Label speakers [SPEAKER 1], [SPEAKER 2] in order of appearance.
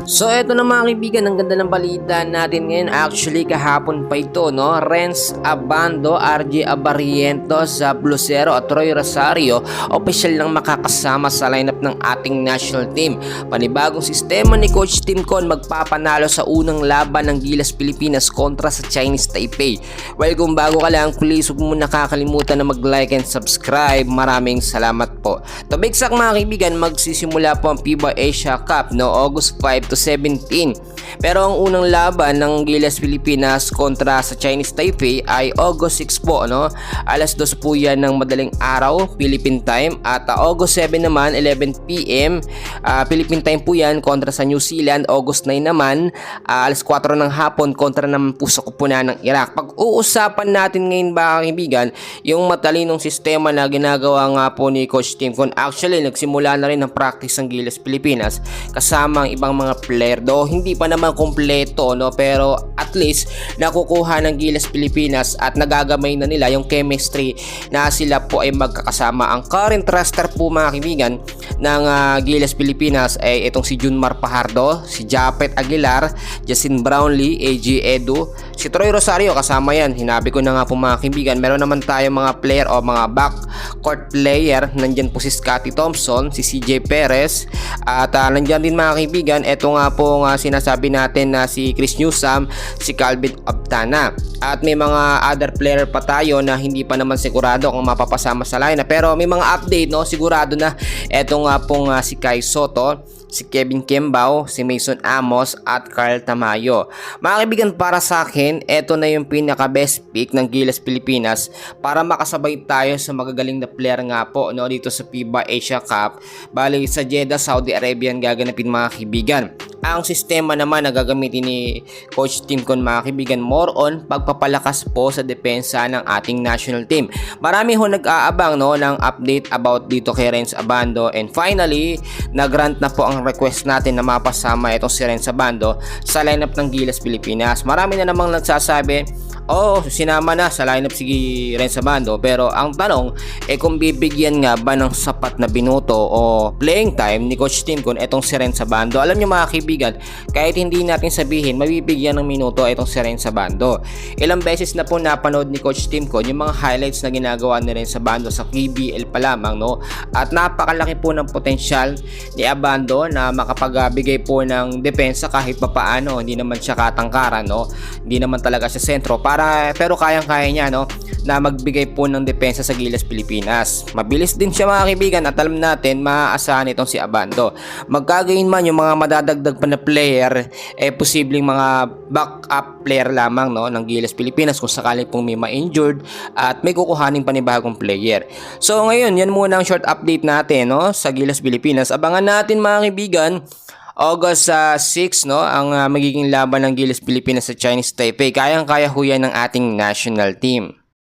[SPEAKER 1] So eto na mga kaibigan, ang ganda ng balita natin ngayon. Actually kahapon pa ito, no? Renz Abando, RJ Abarientos, Blusero at Troy Rosario official lang makakasama sa lineup ng ating national team. Panibagong sistema ni Coach Tim Con magpapanalo sa unang laban ng Gilas Pilipinas kontra sa Chinese Taipei. Well, kung bago ka lang, please huwag mo nakakalimutan na mag-like and subscribe. Maraming salamat po. To be exact mga kaibigan, magsisimula po ang FIBA Asia Cup, no? August 5 to 17. Pero ang unang laban ng Gilas Pilipinas kontra sa Chinese Taipei ay August 6 po, no? Alas 2 po yan ng madaling araw, Philippine time. At August 7 naman, 11 PM, Philippine time po yan kontra sa New Zealand. August 9 naman, alas 4 ng hapon kontra naman po sa kupunan ng Iraq. Pag-uusapan natin ngayon ba kaibigan, yung matalinong sistema na ginagawa nga po ni Coach Tim Con. Actually, nagsimula na rin ng practice ng Gilas Pilipinas kasama ang ibang mga player, do hindi pa naman kompleto, no, pero at least nakukuha ng Gilas Pilipinas at nagagamay na nila yung chemistry na sila po ay magkakasama. Ang current roster po mga kaibigan ng Gilas Pilipinas ay itong si Junmar Pajardo, si Japet Aguilar, Justin Brownlee, AG Edu, si Troy Rosario kasama yan. Hinabi ko na nga po mga kaibigan. Meron naman tayo mga player o mga backcourt player. Nandyan po si Scotty Thompson, si CJ Perez, at nandyan din mga kaibigan, eto nga po sinasabi natin na si Chris Newsome, si Calvin Optana. At may mga other player pa tayo na hindi pa naman sigurado kung mapapasama sa lineup. Pero may mga update, no, sigurado na. Eto nga pong si Kai Soto, si Kevin Kembao, si Mason Amos at Carl Tamayo. Mga kaibigan, para sa akin, eto na yung pinaka best pick ng Gilas Pilipinas para makasabay tayo sa magagaling na player nga po, no, dito sa FIBA Asia Cup. Bali sa Jeddah, Saudi Arabia gaganapin mga kaibigan. Ang sistema naman na gagamitin ni Coach Tim Con mga kaibigan, more on pagpapalakas po sa depensa ng ating national team. Marami ho nag-aabang, no, ng update about dito kay Renz Abando, and finally nag-grant na po ang request natin na mapasama itong si Renz Abando sa lineup ng Gilas Pilipinas. Marami na namang nagsasabi, sinama na sa lineup si Renz Abando, pero ang tanong kung bibigyan nga ba ng sapat na binuto o playing time ni Coach Tim Con itong si Renz Abando. Alam nyo mga kaibigan, kahit hindi natin sabihin, mabibigyan ng minuto itong si Renz Abando. Ilang beses na po napanood ni Coach Tim Con yung mga highlights na ginagawa ni Renz Abando sa KBL pa lamang, no? At napakalaki po ng potensyal ni Abando na makapagbigay po ng depensa kahit papaano. Hindi naman siya katangkaran, no? Hindi naman talaga siya sentro, pero kayang-kaya niya, no, na magbigay po ng depensa sa Gilas Pilipinas. Mabilis din siya mga kaibigan at alam natin maaasahan itong si Abando. Magkagayon man yung mga madadagdag pa na player, posibleng mga backup player lamang, no, ng Gilas Pilipinas kung sakali pong may ma-injured at may kukuhaning panibagong player. So ngayon, yan muna ang short update natin, no, sa Gilas Pilipinas. Abangan natin mga kaibigan, August 6, no, ang magiging laban ng Gilas Pilipinas sa Chinese Taipei. Kayang-kaya ho yan ng ating national team.